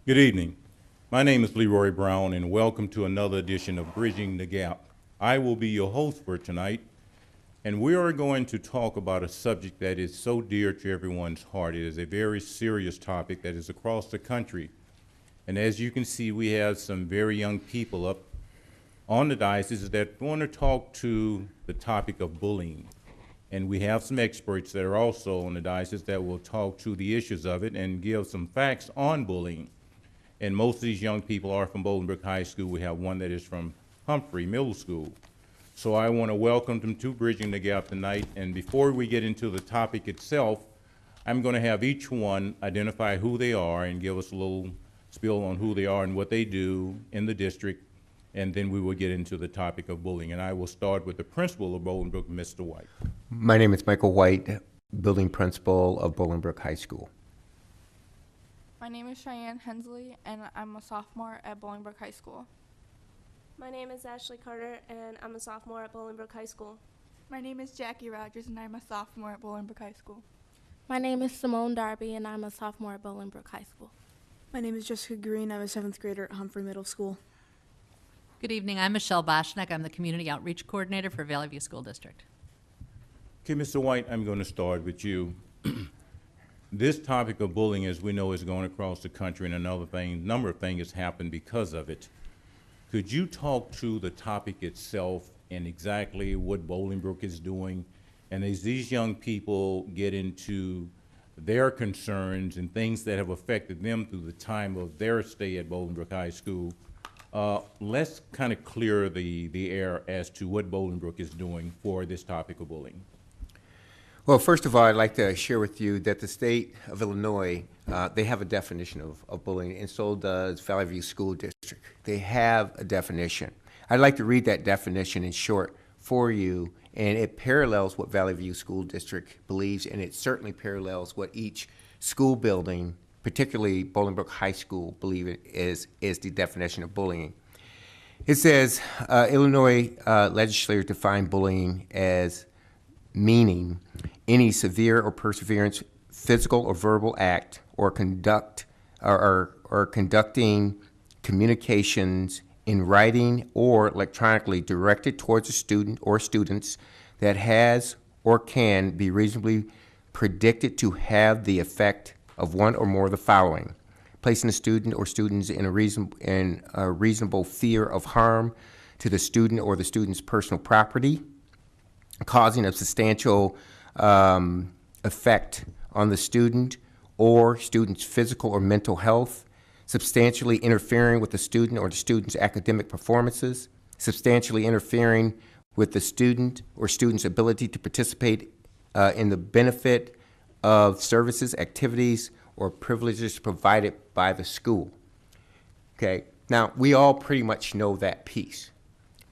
Good evening. My name is Leroy Brown, and welcome to another edition of Bridging the Gap. I will be your host for tonight, and we are going to talk about a subject that is so dear to everyone's heart. It is a very serious topic that is across the country. And as you can see, we have some very young people up on the diocese that want to talk to the topic of bullying. And we have some experts that are also on the diocese that will talk to the issues of it and give some facts on bullying. And most of these young people are from Bolingbrook High School. We have one that is from Humphrey Middle School. So I want to welcome them to Bridging the Gap tonight. And before we get into the topic itself, I'm going to have each one identify who they are and give us a little spiel on who they are and what they do in the district. And then we will get into the topic of bullying. And I will start with the principal of Bolingbrook, Mr. White. My name is Michael White, building principal of Bolingbrook High School. My name is Cheyenne Hensley, and I'm a sophomore at Bolingbrook High School. My name is Ashley Carter, and I'm a sophomore at Bolingbrook High School. My name is Jackie Rogers, and I'm a sophomore at Bolingbrook High School. My name is Simone Darby, and I'm a sophomore at Bolingbrook High School. My name is Jessica Green. I'm a 7th grader at Humphrey Middle School. Good evening. I'm Michelle Boschneck. I'm the Community Outreach Coordinator for Valley View School District. Okay, Mr. White, I'm going to start with you. This topic of bullying, as we know, is going across the country, and number of things has happened because of it. Could you talk to the topic itself and exactly what Bolingbrook is doing? And as these young people get into their concerns and things that have affected them through the time of their stay at Bolingbrook High School, let's kind of clear the air as to what Bolingbrook is doing for this topic of bullying. Well, first of all, I'd like to share with you that the state of Illinois, they have a definition of bullying, and so does Valley View School District. They have a definition. I'd like to read that definition in short for you, and it parallels what Valley View School District believes, and it certainly parallels what each school building, particularly Bolingbrook High School, believe it is the definition of bullying. It says, Illinois legislators define bullying as meaning any severe or perseverance physical or verbal act or conducting communications in writing or electronically directed towards a student or students that has or can be reasonably predicted to have the effect of one or more of the following: placing a student or students in a reasonable fear of harm to the student or the student's personal property, causing a substantial effect on the student or student's physical or mental health, substantially interfering with the student or the student's academic performances, substantially interfering with the student or student's ability to participate in the benefit of services, activities, or privileges provided by the school. Okay, now we all pretty much know that piece,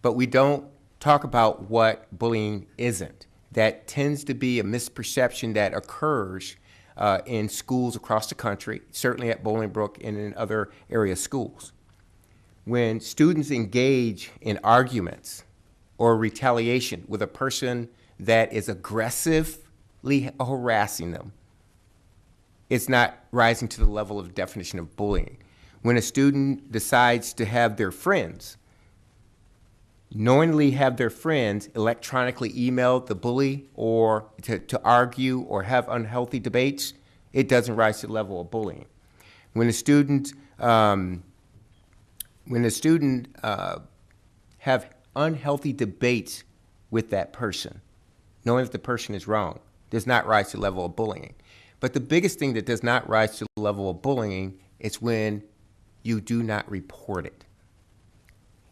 but we don't talk about what bullying isn't. That tends to be a misperception that occurs in schools across the country, certainly at Bolingbrook and in other area schools. When students engage in arguments or retaliation with a person that is aggressively harassing them, it's not rising to the level of definition of bullying. When a student decides to have their friends knowingly electronically email the bully or to argue or have unhealthy debates, it doesn't rise to the level of bullying. When a student have unhealthy debates with that person, knowing that the person is wrong, does not rise to the level of bullying. But the biggest thing that does not rise to the level of bullying is when you do not report it.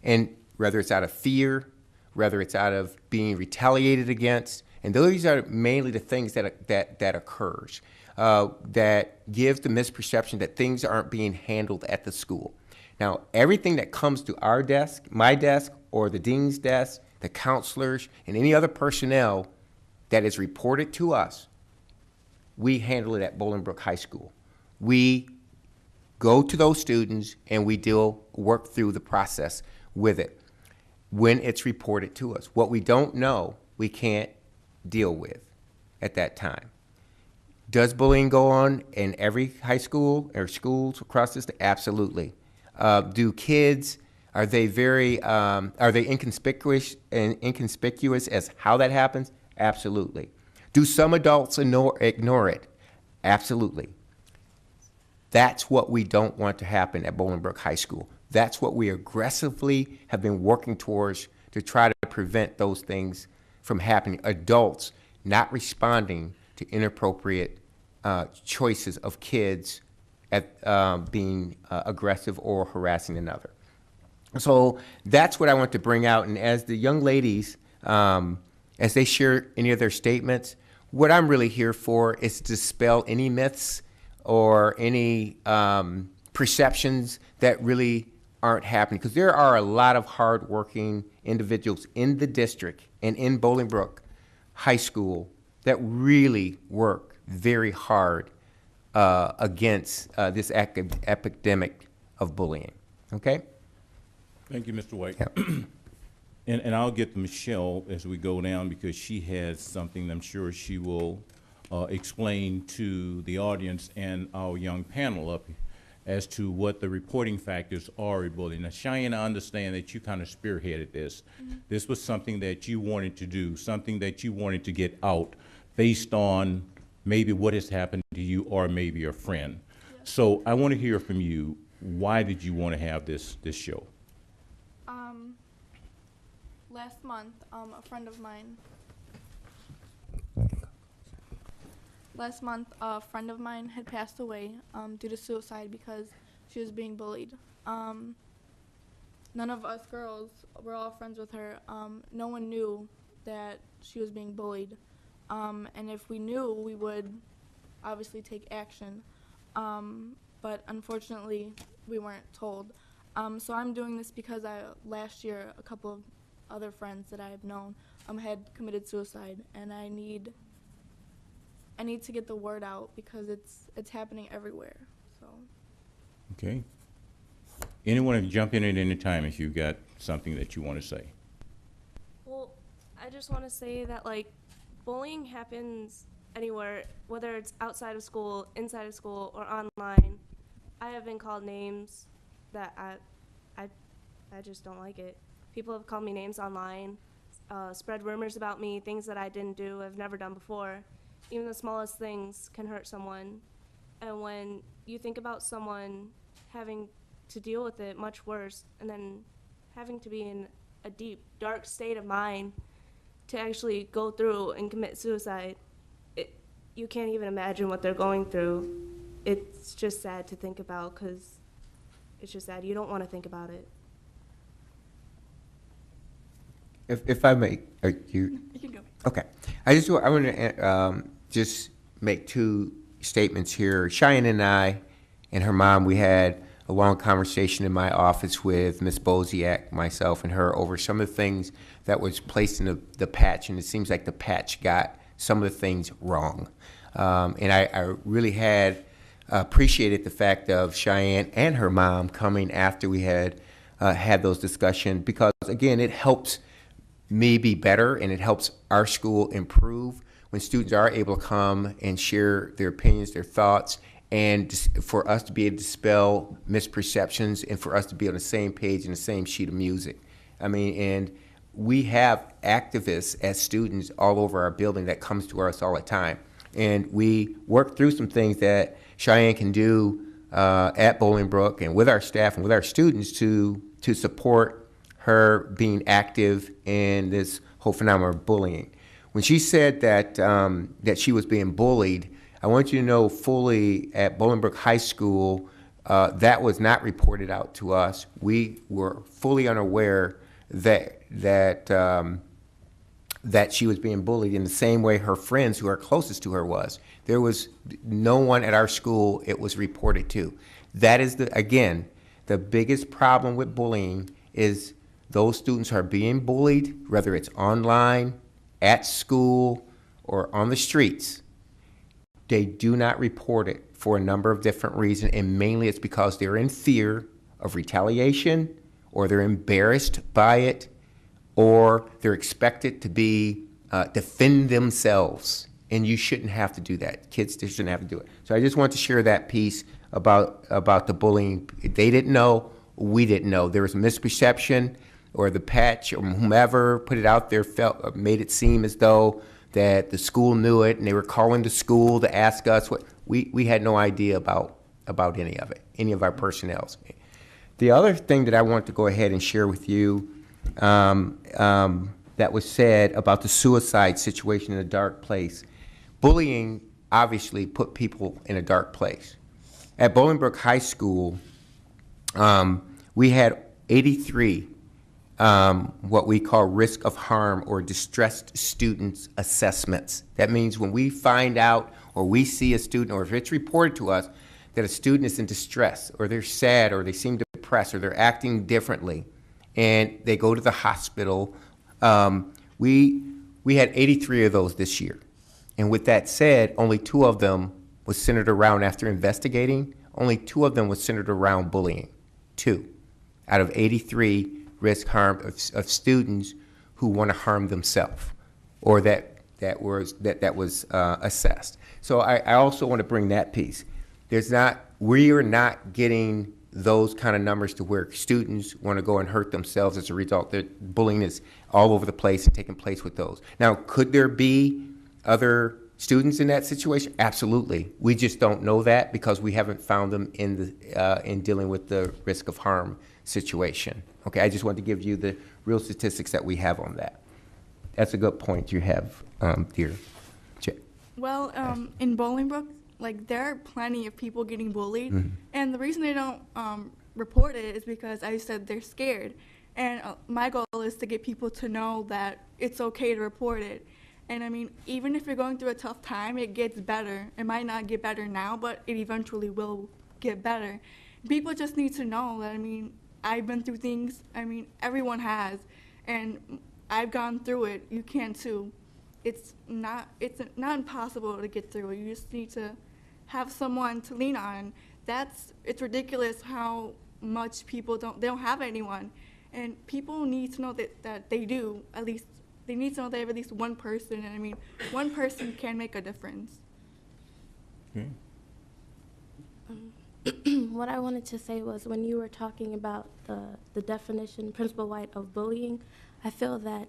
And whether it's out of fear, whether it's out of being retaliated against, and those are mainly the things that occurs, that give the misperception that things aren't being handled at the school. Now, everything that comes to our desk, my desk, or the dean's desk, the counselors, and any other personnel that is reported to us, we handle it at Bolingbrook High School. We go to those students and we work through the process with it when it's reported to us. What we don't know, we can't deal with at that time. Does bullying go on in every high school or schools across the state? Absolutely. Do kids, are they inconspicuous as how that happens? Absolutely. Do some adults ignore it? Absolutely. That's what we don't want to happen at Bolingbrook High School. That's what we aggressively have been working towards to try to prevent those things from happening. Adults not responding to inappropriate choices of kids at being aggressive or harassing another. So that's what I want to bring out. And as the young ladies, as they share any of their statements, what I'm really here for is to dispel any myths or any perceptions that really aren't happening. Because there are a lot of hardworking individuals in the district and in Bolingbrook High School that really work very hard against this epidemic of bullying. Okay? Thank you, Mr. White. Yep. And I'll get to Michelle as we go down because she has something I'm sure she will explain to the audience and our young panel up as to what the reporting factors are of bullying. Now, Cheyenne, I understand that you kind of spearheaded this. This was something that you wanted to do, something that you wanted to get out based on maybe what has happened to you or maybe a friend. So I want to hear from you. Why did you want to have this show? Last month, a friend of mine had passed away due to suicide because she was being bullied. None of us girls were all friends with her. No one knew that she was being bullied. And if we knew, we would obviously take action. But unfortunately, we weren't told. So I'm doing this because last year, a couple of other friends that I have known had committed suicide, and I need to get the word out because it's happening everywhere. So. Okay. Anyone jump in at any time if you've got something that you want to say. Well, I just want to say that, like, bullying happens anywhere, whether it's outside of school, inside of school, or online. I have been called names that I just don't like it. People have called me names online, spread rumors about me, things that I didn't do, I've never done before. Even the smallest things can hurt someone. And when you think about someone having to deal with it much worse, and then having to be in a deep, dark state of mind to actually go through and commit suicide, you can't even imagine what they're going through. It's just sad to think about because it's just sad. You don't want to think about it. If I may, You can go. okay. I want to just make two statements here. Cheyenne and I and her mom, we had a long conversation in my office with Ms. Boziak, myself, and her over some of the things that was placed in the patch, and it seems like the patch got some of the things wrong. And I really had appreciated the fact of Cheyenne and her mom coming after we had had those discussions because, again, it helps me be better and it helps our school improve when students are able to come and share their opinions, their thoughts, and for us to be able to dispel misperceptions and for us to be on the same page and the same sheet of music. I mean, and we have activists as students all over our building that comes to us all the time. And we work through some things that Cheyenne can do at Bolingbrook and with our staff and with our students to support her being active in this whole phenomenon of bullying. When she said that that she was being bullied, I want you to know fully at Bolingbrook High School, that was not reported out to us. We were fully unaware that she was being bullied in the same way her friends who are closest to her was. There was no one at our school it was reported to. That is, again, the biggest problem with bullying is those students are being bullied, whether it's online, at school, or on the streets. They do not report it for a number of different reasons, and mainly it's because they're in fear of retaliation, or they're embarrassed by it, or they're expected to be defend themselves. and you shouldn't have to do that. Kids shouldn't have to do it. So I just want to share that piece about the bullying. They didn't know, we didn't know. There was a misperception, or the patch or whomever put it out there made it seem as though that the school knew it, and they were calling the school to ask us what. We had no idea about any of it, any of our personnel. The other thing that I want to go ahead and share with you that was said about the suicide situation in a dark place. Bullying obviously put people in a dark place. At Bolingbrook High School, we had 83 what we call risk of harm or distressed students assessments. That means when we find out or we see a student, or if it's reported to us that a student is in distress, or they're sad, or they seem depressed, or they're acting differently, and they go to the hospital, we had 83 of those this year. And with that said, only 2 of them was centered around, after investigating, only 2 of them was centered around bullying. 2 out of 83 risk harm of students who want to harm themselves, or that was assessed. So I also want to bring that piece. We are not getting those kind of numbers to where students want to go and hurt themselves as a result. Bullying is all over the place and taking place with those. Now, could there be other students in that situation? Absolutely. We just don't know that because we haven't found them in dealing with the risk of harm situation. Okay, I just wanted to give you the real statistics that we have on that. That's a good point you have, dear. Well, in Bolingbrook, like, there are plenty of people getting bullied, and the reason they don't report it is because, as I said, they're scared. And my goal is to get people to know that it's okay to report it. And I mean, even if you're going through a tough time, it gets better. It might not get better now, but it eventually will get better. People just need to know that, I mean, I've been through things, I mean, everyone has, and I've gone through it. You can too. It's not impossible to get through. You just need to have someone to lean on. It's ridiculous how much people don't have anyone. And people need to know that they do. At least they need to know they have at least one person. And I mean, one person can make a difference. Okay. What I wanted to say was, when you were talking about the definition, Principal White, of bullying, I feel that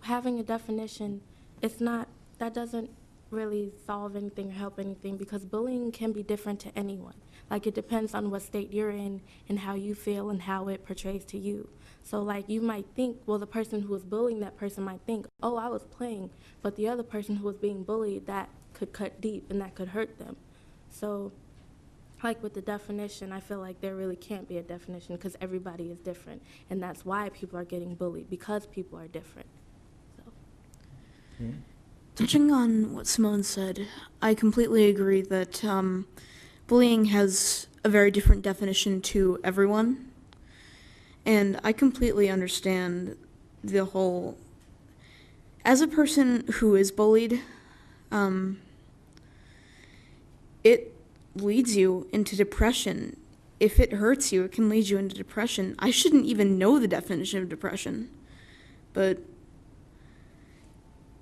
having a definition, that doesn't really solve anything or help anything, because bullying can be different to anyone. Like, it depends on what state you're in and how you feel and how it portrays to you. So, like, you might think, well, the person who was bullying that person might think, oh, I was playing, but the other person who was being bullied, that could cut deep and that could hurt them. So, like with the definition, I feel like there really can't be a definition because everybody is different, and that's why people are getting bullied, because people are different. So. Touching on what Simone said, I completely agree that bullying has a very different definition to everyone, and I completely understand the whole. As a person who is bullied, it leads you into depression. If it hurts you, it can lead you into depression. I shouldn't even know the definition of depression, but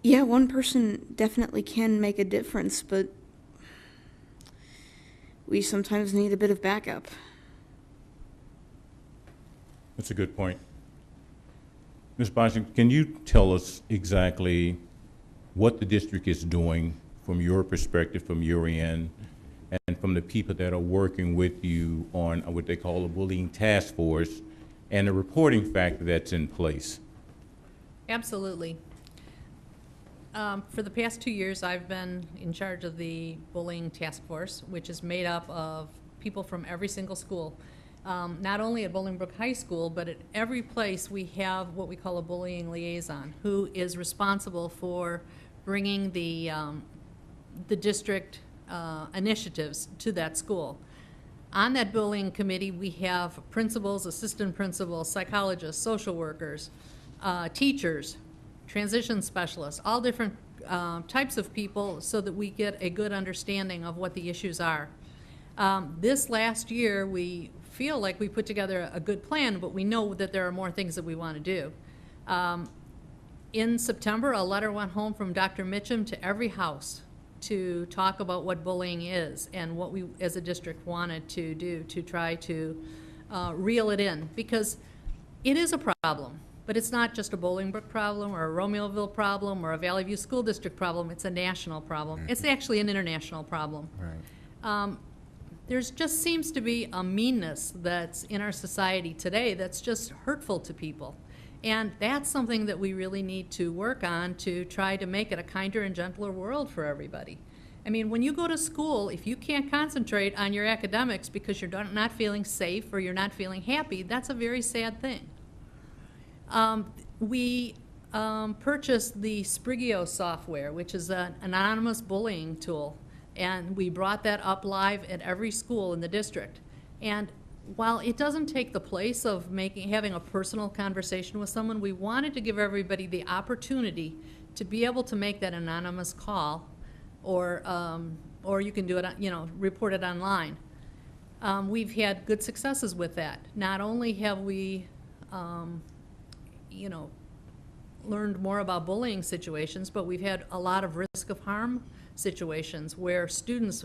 yeah, one person definitely can make a difference, but we sometimes need a bit of backup. That's a good point. Ms. Boshing, can you tell us exactly what the district is doing from your perspective, from your end, and from the people that are working with you on what they call a bullying task force, and the reporting factor that's in place? Absolutely. For the past 2 years, I've been in charge of the bullying task force, which is made up of people from every single school. Not only at Bolingbrook High School, but at every place we have what we call a bullying liaison, who is responsible for bringing the district initiatives to that school. On that bullying committee, we have principals, assistant principals, psychologists, social workers, teachers, transition specialists, all different types of people, so that we get a good understanding of what the issues are. This last year, we feel like we put together a good plan, but we know that there are more things that we want to do. In September, a letter went home from Dr. Mitchum to every house to talk about what bullying is and what we, as a district, wanted to do to try to reel it in, because it is a problem, but it's not just a Bolingbrook problem or a Romeoville problem or a Valley View School District problem. It's a national problem. It's actually an international problem. Right. There's just seems to be a meanness that's in our society today that's just hurtful to people. And that's something that we really need to work on to try to make it a kinder and gentler world for everybody. I mean, when you go to school, if you can't concentrate on your academics because you're not feeling safe or you're not feeling happy, that's a very sad thing. We purchased the Sprigio software, which is an anonymous bullying tool, and we brought that up live at every school in the district. And while it doesn't take the place of having a personal conversation with someone, we wanted to give everybody the opportunity to be able to make that anonymous call, or you can do it, report it online. We've had good successes with that. Not only have we, learned more about bullying situations, but we've had a lot of risk of harm situations where students,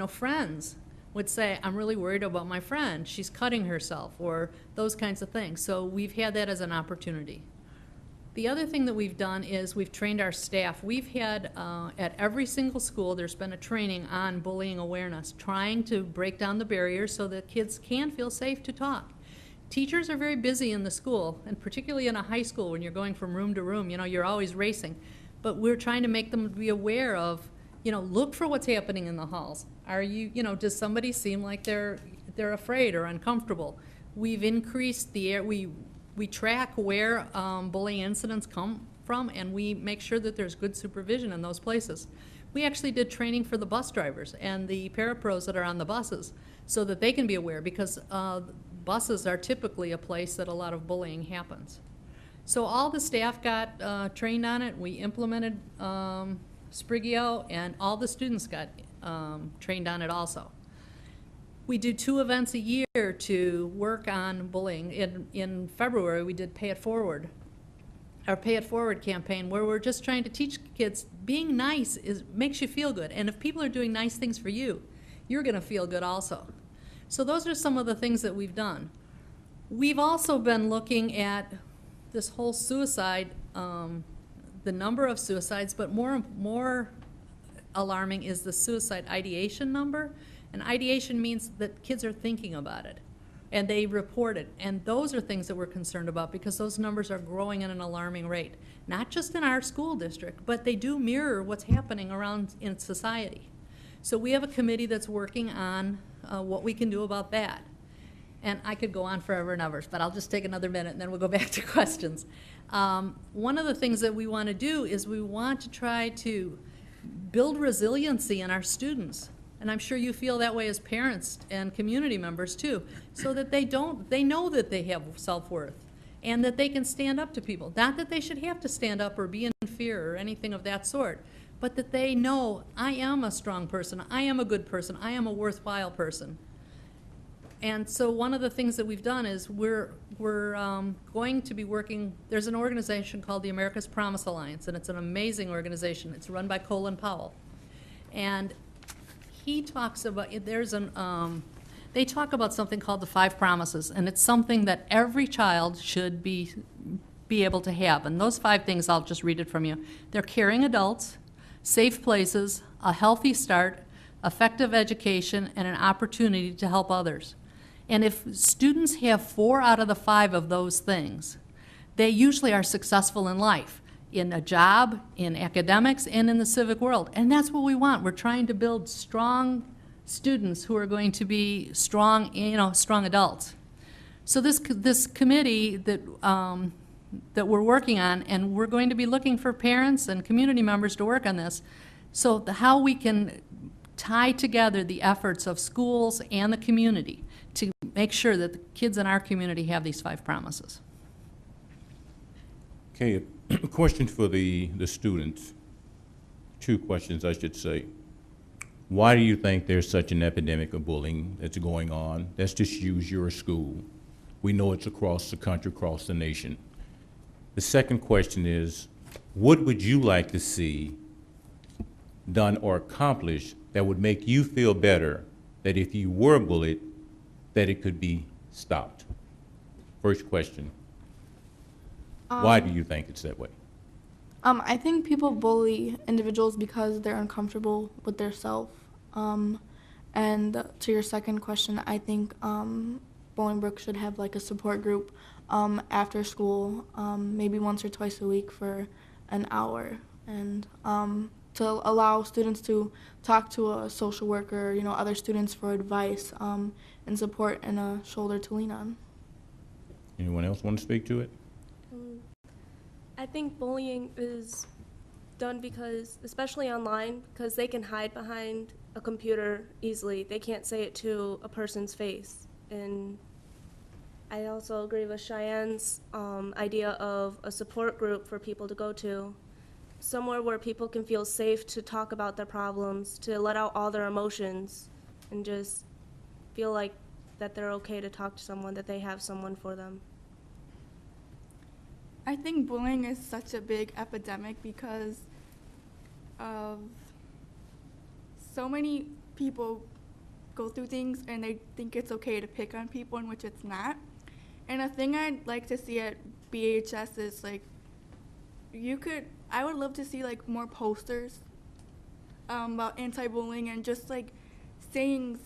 friends would say, I'm really worried about my friend, she's cutting herself, or those kinds of things. So we've had that as an opportunity. The other thing that we've done is we've trained our staff. We've had, at every single school, there's been a training on bullying awareness, trying to break down the barriers so that kids can feel safe to talk. Teachers are very busy in the school, and particularly in a high school when you're going from room to room, you're always racing. But we're trying to make them be aware of, look for what's happening in the halls. Are you, does somebody seem like they're afraid or uncomfortable? We've increased we track where bullying incidents come from, and we make sure that there's good supervision in those places. We actually did training for the bus drivers and the parapros that are on the buses so that they can be aware, because buses are typically a place that a lot of bullying happens. So all the staff got trained on it. We implemented Sprigio, and all the students got trained on it also. We do 2 events a year to work on bullying. In February, we did Pay It Forward, our Pay It Forward campaign, where we're just trying to teach kids being nice makes you feel good. And if people are doing nice things for you, you're going to feel good also. So those are some of the things that we've done. We've also been looking at this whole suicide, the number of suicides, but more alarming is the suicide ideation number. And ideation means that kids are thinking about it and they report it. And those are things that we're concerned about, because those numbers are growing at an alarming rate, not just in our school district, but they do mirror what's happening around in society. So we have a committee that's working on what we can do about that. And I could go on forever and ever, but I'll just take another minute and then we'll go back to questions. One of the things that we want to do is we want to try to build resiliency in our students. And I'm sure you feel that way as parents and community members too, so that they know that they have self-worth and that they can stand up to people. Not that they should have to stand up or be in fear or anything of that sort, but that they know, I am a strong person, I am a good person, I am a worthwhile person. And so one of the things that we've done is we're going to be working, there's an organization called the America's Promise Alliance, and it's an amazing organization. It's run by Colin Powell. And he talks about, they talk about something called the 5 Promises, and it's something that every child should be able to have. And those 5 things, I'll just read it from you. They're caring adults, safe places, a healthy start, effective education, and an opportunity to help others. And if students have 4 out of the 5 of those things, they usually are successful in life, in a job, in academics, and in the civic world. And that's what we want. We're trying to build strong students who are going to be strong, strong adults. So this committee that we're working on, and we're going to be looking for parents and community members to work on this, so how we can tie together the efforts of schools and the community to make sure that the kids in our community have these 5 promises. Okay, a question for the students. 2 questions, I should say. Why do you think there's such an epidemic of bullying that's going on? Let's just use your school. We know it's across the country, across the nation. The second question is, what would you like to see done or accomplished that would make you feel better that if you were bullied, that it could be stopped? First question. Why do you think it's that way? I think people bully individuals because they're uncomfortable with their self. And to your second question, I think Bolingbrook should have like a support group after school, maybe once or twice a week for an hour, and to allow students to talk to a social worker, other students for advice and support and a shoulder to lean on. Anyone else want to speak to it? I think bullying is done because, especially online, because they can hide behind a computer easily. They can't say it to a person's face. And I also agree with Cheyenne's idea of a support group for people to go to, somewhere where people can feel safe to talk about their problems, to let out all their emotions, and just feel like that they're okay to talk to someone, that they have someone for them. I think bullying is such a big epidemic because of so many people go through things and they think it's okay to pick on people, in which it's not. And a thing I'd like to see at BHS is like, I would love to see like more posters about anti-bullying and just like sayings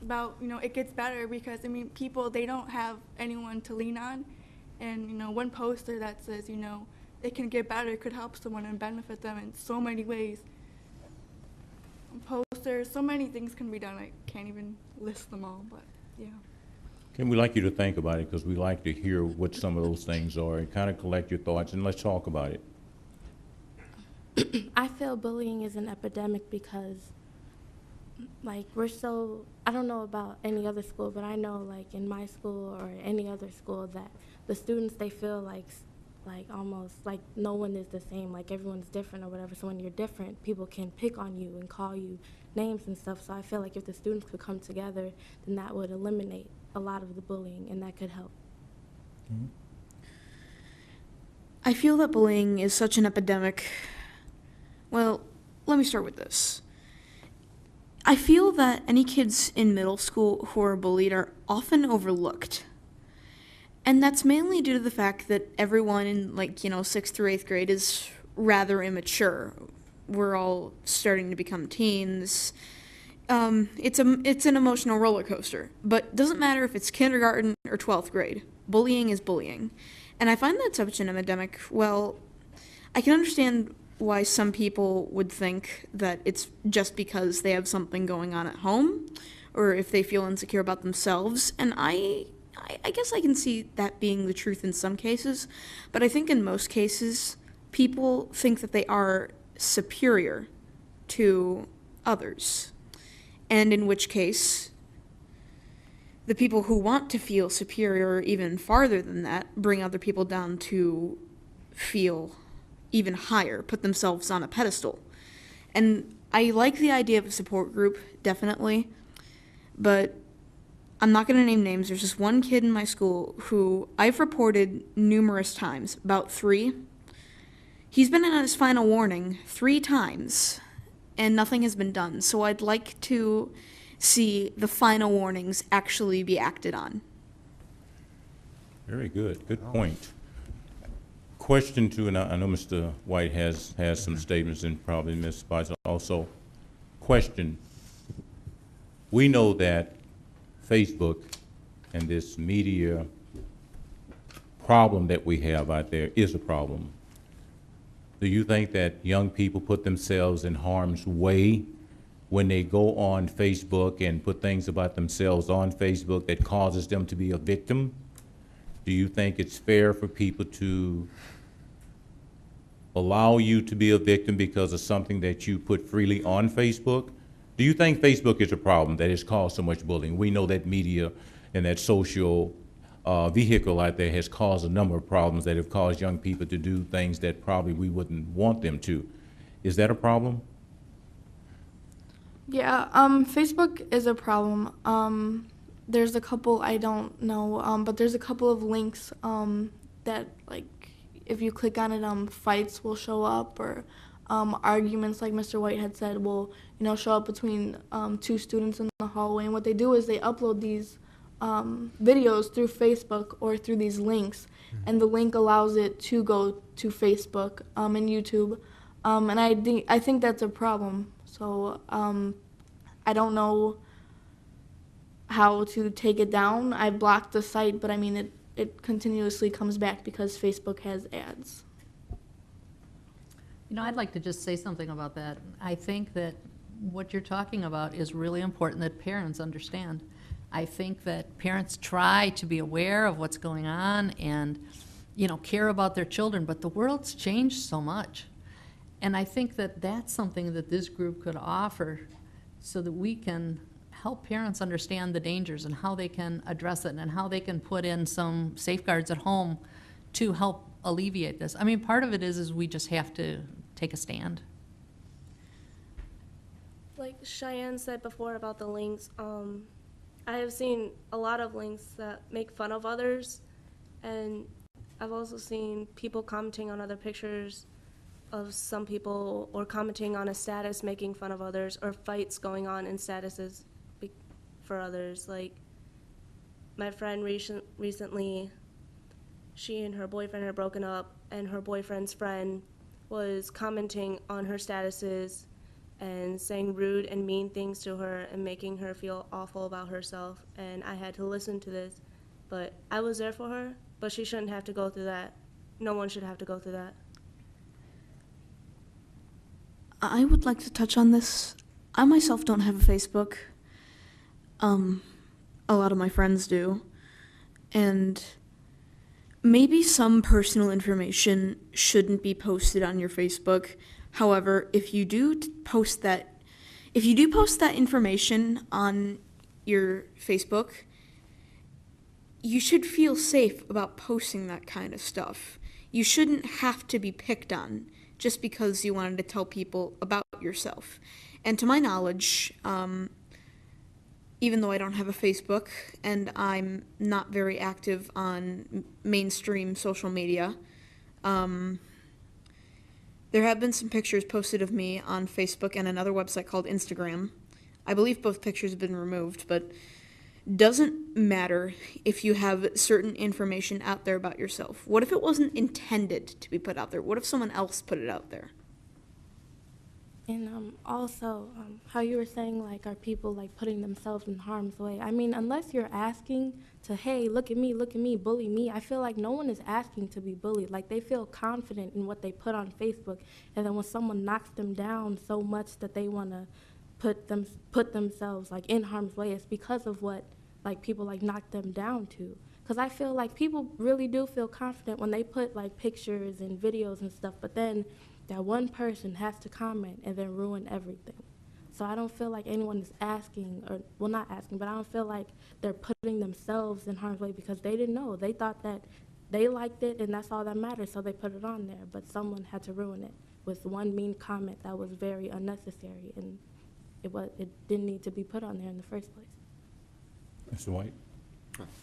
about, it gets better, because people, they don't have anyone to lean on. And, one poster that says, it can get better, it could help someone and benefit them in so many ways. Posters, so many things can be done. I can't even list them all, but yeah. Okay, we'd like you to think about it because we like to hear what some of those things are and kind of collect your thoughts, and let's talk about it. I feel bullying is an epidemic because, like, I don't know about any other school, but I know, like, in my school or any other school that the students, they feel like almost like no one is the same, like everyone's different or whatever. So when you're different, people can pick on you and call you names and stuff. So I feel like if the students could come together, then that would eliminate a lot of the bullying, and that could help. I feel that bullying is such an epidemic. Well, let me start with this. I feel that any kids in middle school who are bullied are often overlooked. And that's mainly due to the fact that everyone in 6th through 8th grade is rather immature. We're all starting to become teens. It's an emotional roller coaster, but it doesn't matter if it's kindergarten or 12th grade. Bullying is bullying. And I find that such an epidemic. Well, I can understand why some people would think that it's just because they have something going on at home, or if they feel insecure about themselves, and I guess I can see that being the truth in some cases, but I think in most cases, people think that they are superior to others, and in which case, the people who want to feel superior even farther than that bring other people down to feel even higher, put themselves on a pedestal. And I like the idea of a support group, definitely, but I'm not going to name names. There's just one kid in my school who I've reported numerous times, about 3. He's been on his final warning 3 times, and nothing has been done. So I'd like to see the final warnings actually be acted on. Very good. Good point. Question two, and I know Mr. White has some statements, and probably Ms. Spicer also. Question. We know that Facebook and this media problem that we have out there is a problem. Do you think that young people put themselves in harm's way when they go on Facebook and put things about themselves on Facebook that causes them to be a victim? Do you think it's fair for people to allow you to be a victim because of something that you put freely on Facebook? Do you think Facebook is a problem that has caused so much bullying? We know that media and that social vehicle out there has caused a number of problems that have caused young people to do things that probably we wouldn't want them to. Is that a problem? Yeah, Facebook is a problem. There's a couple, I don't know, but there's a couple of links that, like, if you click on it, fights will show up, or arguments, like Mr. White had said, will, show up between two students in the hallway. And what they do is they upload these videos through Facebook or through these links, and the link allows it to go to Facebook and YouTube. And I think that's a problem. So I don't know how to take it down. I blocked the site, but I mean, it continuously comes back because Facebook has ads. I'd like to just say something about that. I think that what you're talking about is really important that parents understand. I think that parents try to be aware of what's going on and, care about their children, but the world's changed so much. And I think that that's something that this group could offer so that we can help parents understand the dangers and how they can address it and how they can put in some safeguards at home to help alleviate this. I mean, part of it is we just have to take a stand. Like Cheyenne said before about the links, I have seen a lot of links that make fun of others, and I've also seen people commenting on other pictures of some people or commenting on a status making fun of others, or fights going on in statuses for others. Like my friend recently, she and her boyfriend had broken up, and her boyfriend's friend was commenting on her statuses and saying rude and mean things to her and making her feel awful about herself. And I had to listen to this, but I was there for her, but she shouldn't have to go through that. No one should have to go through that. I would like to touch on this. I myself don't have a Facebook. A lot of my friends do. And maybe some personal information shouldn't be posted on your Facebook. However, if you do post that information on your Facebook, you should feel safe about posting that kind of stuff. You shouldn't have to be picked on just because you wanted to tell people about yourself. And to my knowledge, even though I don't have a Facebook and I'm not very active on mainstream social media, there have been some pictures posted of me on Facebook and another website called Instagram. I believe both pictures have been removed, but doesn't matter if you have certain information out there about yourself. What if it wasn't intended to be put out there? What if someone else put it out there? And also, how you were saying, like, are people, like, putting themselves in harm's way? I mean, unless you're asking to, hey, look at me, bully me, I feel like no one is asking to be bullied. Like, they feel confident in what they put on Facebook, and then when someone knocks them down so much that they want to put themselves, like, in harm's way, it's because of what, like, people, like, knock them down to. Because I feel like people really do feel confident when they put, like, pictures and videos and stuff, but then that one person has to comment and then ruin everything. So I don't feel like anyone is asking, or, well, not asking, but I don't feel like they're putting themselves in harm's way because they didn't know. They thought that they liked it and that's all that mattered, so they put it on there. But someone had to ruin it with one mean comment that was very unnecessary, and it didn't need to be put on there in the first place. Mr. White?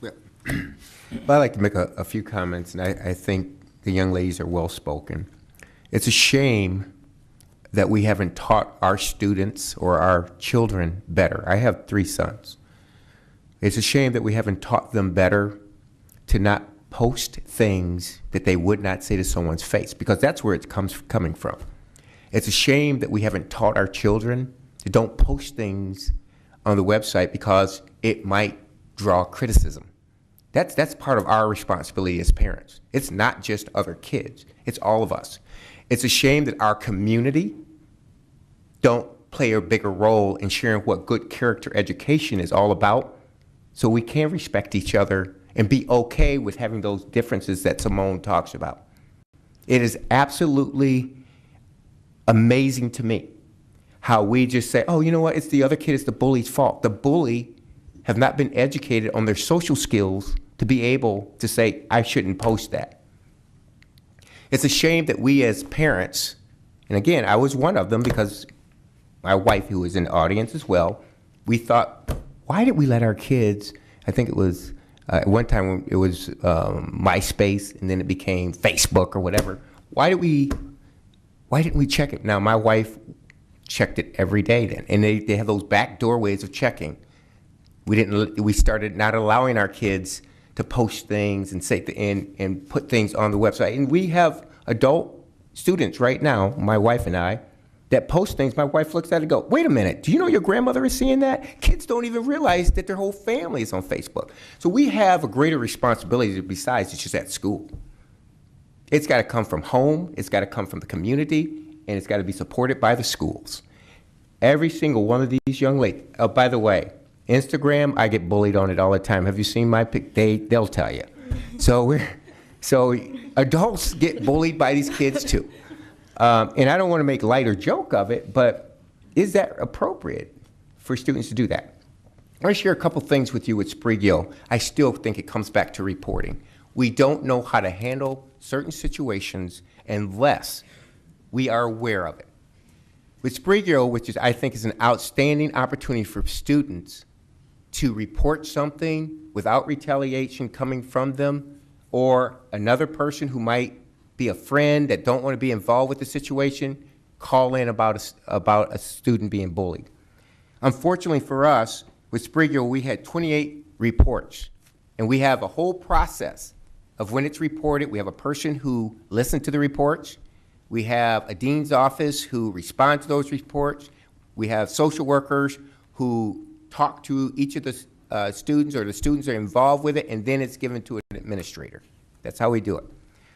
Well, I'd like to make a few comments, and I think the young ladies are well-spoken. It's a shame that we haven't taught our students or our children better. I have 3 sons. It's a shame that we haven't taught them better to not post things that they would not say to someone's face, because that's where it coming from. It's a shame that we haven't taught our children to don't post things on the website because it might draw criticism. That's part of our responsibility as parents. It's not just other kids. It's all of us. It's a shame that our community don't play a bigger role in sharing what good character education is all about, so we can respect each other and be okay with having those differences that Simone talks about. It is absolutely amazing to me how we just say, oh, you know what, it's the other kid, it's the bully's fault. The bully have not been educated on their social skills to be able to say, I shouldn't post that. It's a shame that we as parents, and again, I was one of them because my wife, who was in the audience as well, we thought, why did we let our kids, I think it was, at one time it was MySpace, and then it became Facebook or whatever. Why did we Why didn't we check it? Now, my wife checked it every day then, and they have those backdoor ways of checking. We started not allowing our kids to post things and say and put things on the website. And we have adult students right now, my wife and I, that post things. My wife looks at it and goes, wait a minute, do you know your grandmother is seeing that? Kids don't even realize that their whole family is on Facebook. So we have a greater responsibility besides just at school. It's got to come from home, it's got to come from the community, and it's got to be supported by the schools. Every single one of these young ladies, oh, by the way, Instagram, I get bullied on it all the time. Have you seen my pic? They'll tell you. So adults get bullied by these kids too. And I don't want to make light or joke of it, but is that appropriate for students to do that? I want to share a couple things with you with Sprague-Gill. I still think it comes back to reporting. We don't know how to handle certain situations unless we are aware of it. With Sprague-Gill, which I think is an outstanding opportunity for students to report something without retaliation coming from them or another person who might be a friend that don't want to be involved with the situation, call in about a student being bullied. Unfortunately for us, with Sprague-Gill, we had 28 reports, and we have a whole process of when it's reported. We have a person who listened to the reports. We have a dean's office who responds to those reports. We have social workers who talk to each of the students, or the students are involved with it, and then it's given to an administrator. That's how we do it.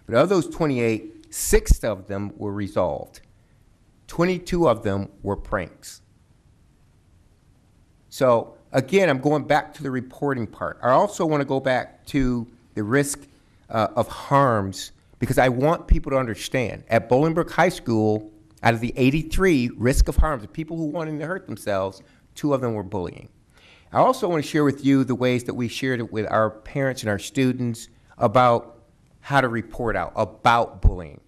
But of those 28, 6 of them were resolved. 22 of them were pranks. So again, I'm going back to the reporting part. I also want to go back to the risk of harms, because I want people to understand. At Bolingbrook High School, out of the 83 risk of harms, the people who wanted to hurt themselves, 2 of them were bullying. I also want to share with you the ways that we shared it with our parents and our students about how to report out about bullying.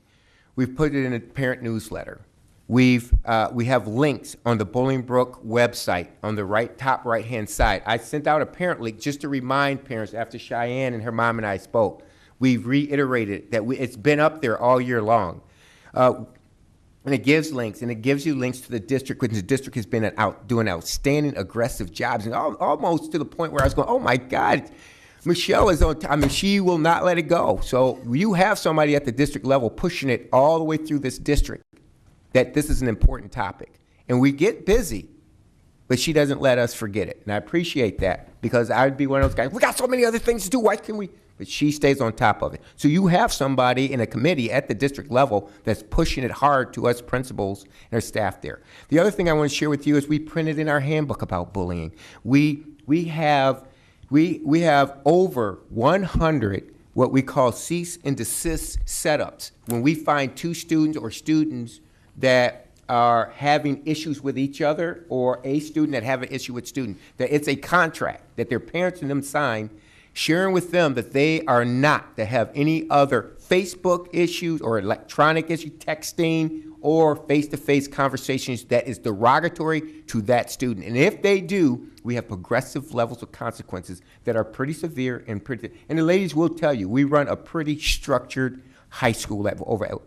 We've put it in a parent newsletter. We have links on the Bolingbrook website on the top right-hand side. I sent out a parent link just to remind parents after Cheyenne and her mom and I spoke. We've reiterated that it's been up there all year long. And it gives links, and it gives you links to the district, because the district has been doing outstanding, aggressive jobs, and almost to the point where I was going, oh my God, Michelle is on time. I mean, she will not let it go. So you have somebody at the district level pushing it all the way through this district that this is an important topic. And we get busy, but she doesn't let us forget it. And I appreciate that, because I'd be one of those guys, we got so many other things to do, why can we? But she stays on top of it. So you have somebody in a committee at the district level that's pushing it hard to us principals and our staff there. The other thing I want to share with you is we printed in our handbook about bullying. We have over 100 what we call cease and desist setups. When we find 2 students or students that are having issues with each other, or a student that have an issue with student, that it's a contract that their parents and them sign, sharing with them that they are not to have any other Facebook issues or electronic issue, texting, or face-to-face conversations that is derogatory to that student. And if they do, we have progressive levels of consequences that are pretty severe and the ladies will tell you, we run a pretty structured high school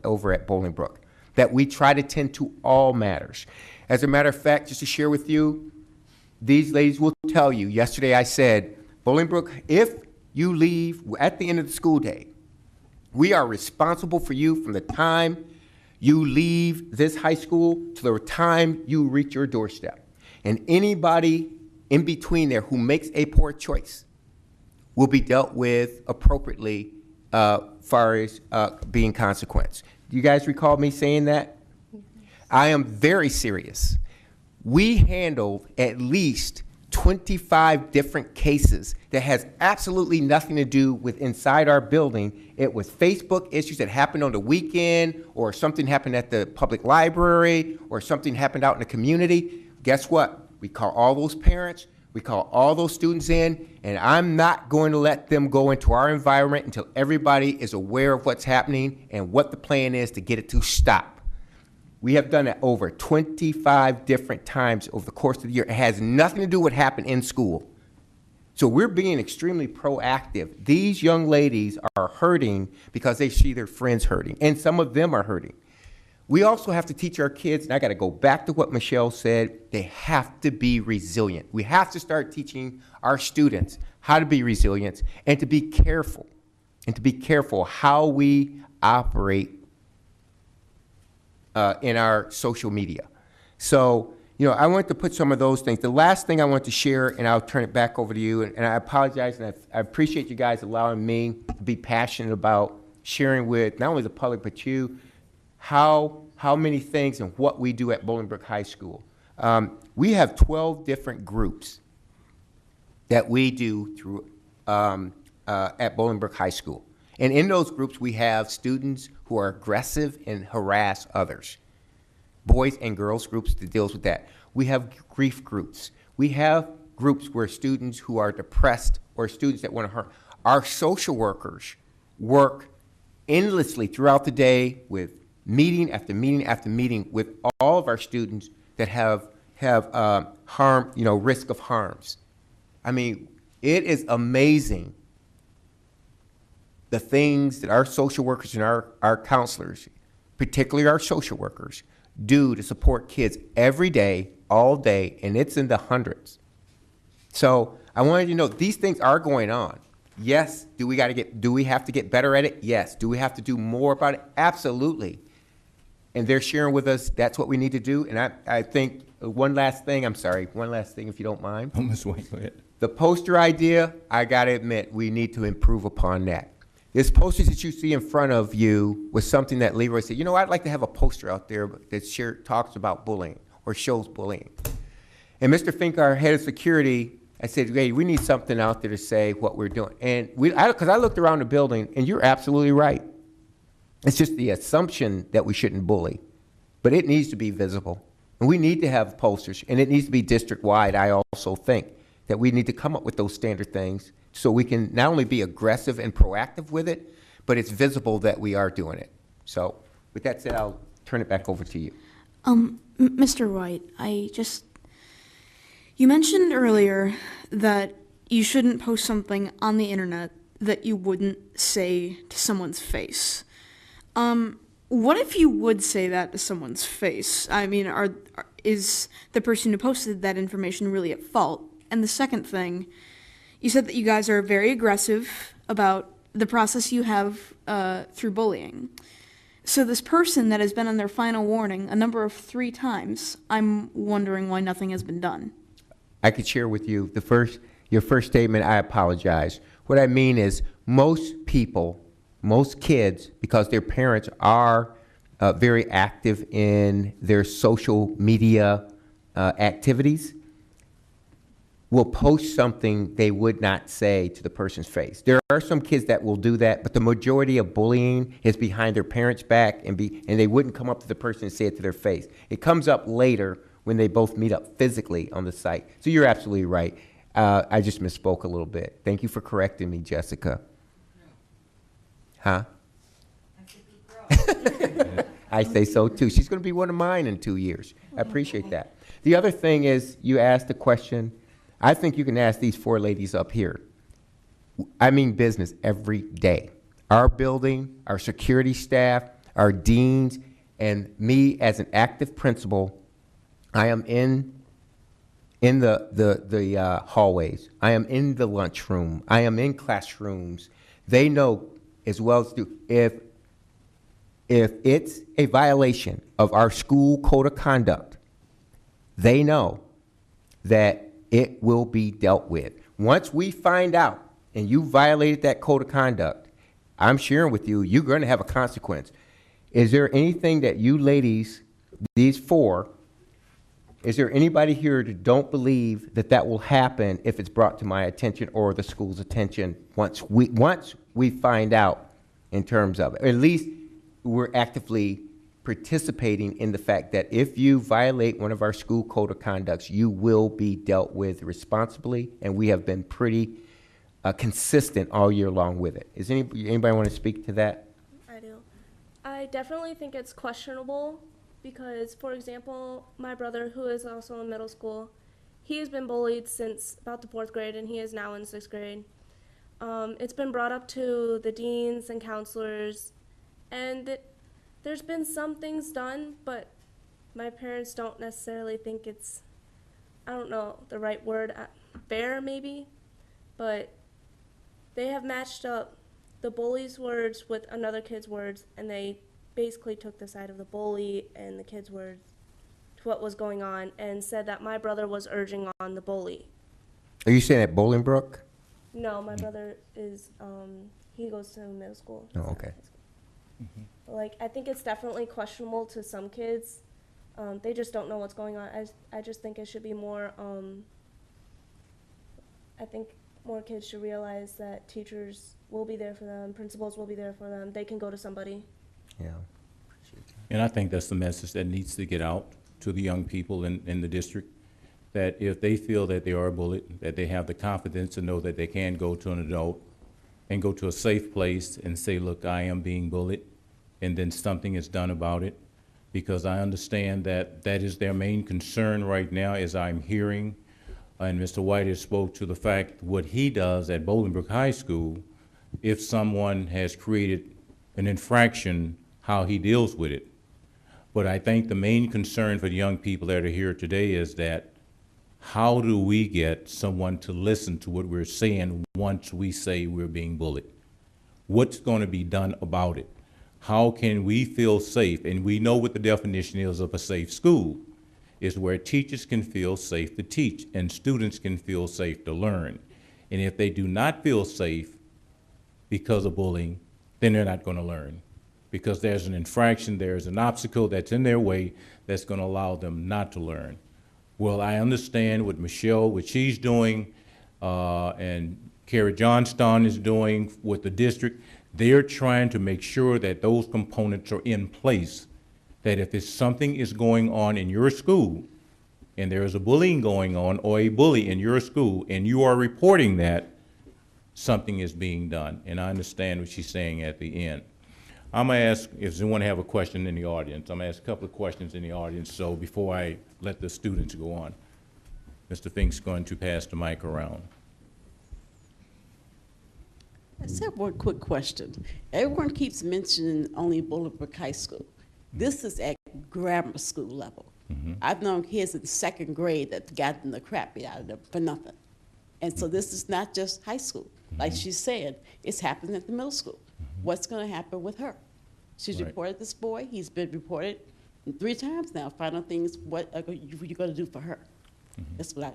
over at Bolingbrook, that we try to tend to all matters. As a matter of fact, just to share with you, these ladies will tell you, yesterday I said, Bolingbrook, if you leave at the end of the school day, we are responsible for you from the time you leave this high school to the time you reach your doorstep. And anybody in between there who makes a poor choice will be dealt with appropriately far as being consequence. Do you guys recall me saying that? I am very serious. We handled at least 25 different cases that has absolutely nothing to do with inside our building. It was Facebook issues that happened on the weekend, or something happened at the public library, or something happened out in the community. Guess what? We call all those parents, we call all those students in, and I'm not going to let them go into our environment until everybody is aware of what's happening and what the plan is to get it to stop. We have done it over 25 different times over the course of the year. It has nothing to do with what happened in school. So we're being extremely proactive. These young ladies are hurting because they see their friends hurting, and some of them are hurting. We also have to teach our kids, and I got to go back to what Michelle said, they have to be resilient. We have to start teaching our students how to be resilient and to be careful, how we operate in our social media. So, you know, I want to put some of those things. The last thing I want to share, and I'll turn it back over to you, and I apologize, and I appreciate you guys allowing me to be passionate about sharing with not only the public, but you, how many things and what we do at Bolingbrook High School. We have 12 different groups that we do through at Bolingbrook High School. And in those groups, we have students who are aggressive and harass others. Boys and girls groups that deals with that. We have grief groups. We have groups where students who are depressed or students that want to hurt. Our social workers work endlessly throughout the day with meeting after meeting after meeting with all of our students that have harm, you know, risk of harms. I mean, it is amazing the things that our social workers and our counselors, particularly our social workers, do to support kids every day, all day, and it's in the hundreds. So I wanted you to know these things are going on. Yes, do we have to get better at it? Yes. Do we have to do more about it? Absolutely. And they're sharing with us that's what we need to do. And I think one last thing if you don't mind. Oh, Ms. White, go ahead. The poster idea, I got to admit, we need to improve upon that. This poster that you see in front of you was something that Leroy said, you know, I'd like to have a poster out there that talks about bullying or shows bullying. And Mr. Fink, our head of security, I said, hey, we need something out there to say what we're doing. And because I looked around the building, and you're absolutely right. It's just the assumption that we shouldn't bully. But it needs to be visible. And we need to have posters, and it needs to be district-wide. I also think that we need to come up with those standard things so we can not only be aggressive and proactive with it, but it's visible that we are doing it. So with that said, I'll turn it back over to you. Mr. White, you mentioned earlier that you shouldn't post something on the internet that you wouldn't say to someone's face. What if you would say that to someone's face? I mean, is the person who posted that information really at fault? And the second thing, you said that you guys are very aggressive about the process you have through bullying. So this person that has been on their final warning a number of 3 times, I'm wondering why nothing has been done. I could share with you your first statement, I apologize. What I mean is most people, most kids, because their parents are very active in their social media activities, will post something they would not say to the person's face. There are some kids that will do that, but the majority of bullying is behind their parents' back, and they wouldn't come up to the person and say it to their face. It comes up later when they both meet up physically on the site. So you're absolutely right. I just misspoke a little bit. Thank you for correcting me, Jessica. Huh? I say so too. She's going to be one of mine in 2 years. I appreciate that. The other thing is, you asked the question, I think you can ask these 4 ladies up here. I mean business every day. Our building, our security staff, our deans, and me as an active principal, I am in the hallways. I am in the lunchroom. I am in classrooms. They know as well as do. If it's a violation of our school code of conduct, they know that it will be dealt with. Once we find out and you violated that code of conduct, I'm sharing with you, you're going to have a consequence. Is there anything that you ladies, these 4, is there anybody here that don't believe that that will happen if it's brought to my attention or the school's attention once we find out in terms of it? Or at least we're actively participating in the fact that if you violate one of our school code of conducts, you will be dealt with responsibly, and we have been pretty consistent all year long with it. Is anybody want to speak to that? I do. I definitely think it's questionable because, for example, my brother, who is also in middle school, he has been bullied since about the 4th grade, and he is now in 6th grade. It's been brought up to the deans and counselors, and there's been some things done, but my parents don't necessarily think it's, I don't know the right word, fair maybe, but they have matched up the bully's words with another kid's words, and they basically took the side of the bully and the kid's words to what was going on and said that my brother was urging on the bully. Are you saying at Bolingbrook? No, my brother is, he goes to middle school. Oh, okay. Like, I think it's definitely questionable to some kids. They just don't know what's going on. I just think it should be more, I think more kids should realize that teachers will be there for them, principals will be there for them. They can go to somebody. Yeah. And I think that's the message that needs to get out to the young people in the district, that if they feel that they are bullied, that they have the confidence to know that they can go to an adult and go to a safe place and say, look, I am being bullied, and then something is done about it. Because I understand that that is their main concern right now, as I'm hearing, and Mr. White has spoke to the fact what he does at Bolingbrook High School, if someone has created an infraction, how he deals with it. But I think the main concern for the young people that are here today is that how do we get someone to listen to what we're saying once we say we're being bullied? What's going to be done about it? How can we feel safe? And we know what the definition is of a safe school, is where teachers can feel safe to teach and students can feel safe to learn. And if they do not feel safe because of bullying, then they're not going to learn. Because there's an infraction, there's an obstacle that's in their way that's going to allow them not to learn. Well, I understand what Michelle, what she's doing, and Carrie Johnston is doing with the district. They're trying to make sure that those components are in place, that if it's something is going on in your school, and there is a bullying going on or a bully in your school, and you are reporting that, something is being done. And I understand what she's saying at the end. I'm gonna ask if anyone have a question in the audience. I'm gonna ask a couple of questions in the audience, so before I let the students go on. Mr. Fink's going to pass the mic around. I just have one quick question. Everyone keeps mentioning only Bolingbrook High School. This is at grammar school level. I've known kids in second grade that gotten the crap beat out of them for nothing. And so this is not just high school. Like she said, it's happening at the middle school. What's going to happen with her? She's Right. reported this boy. He's been reported 3 times now. Final things, what are you going to do for her? That's my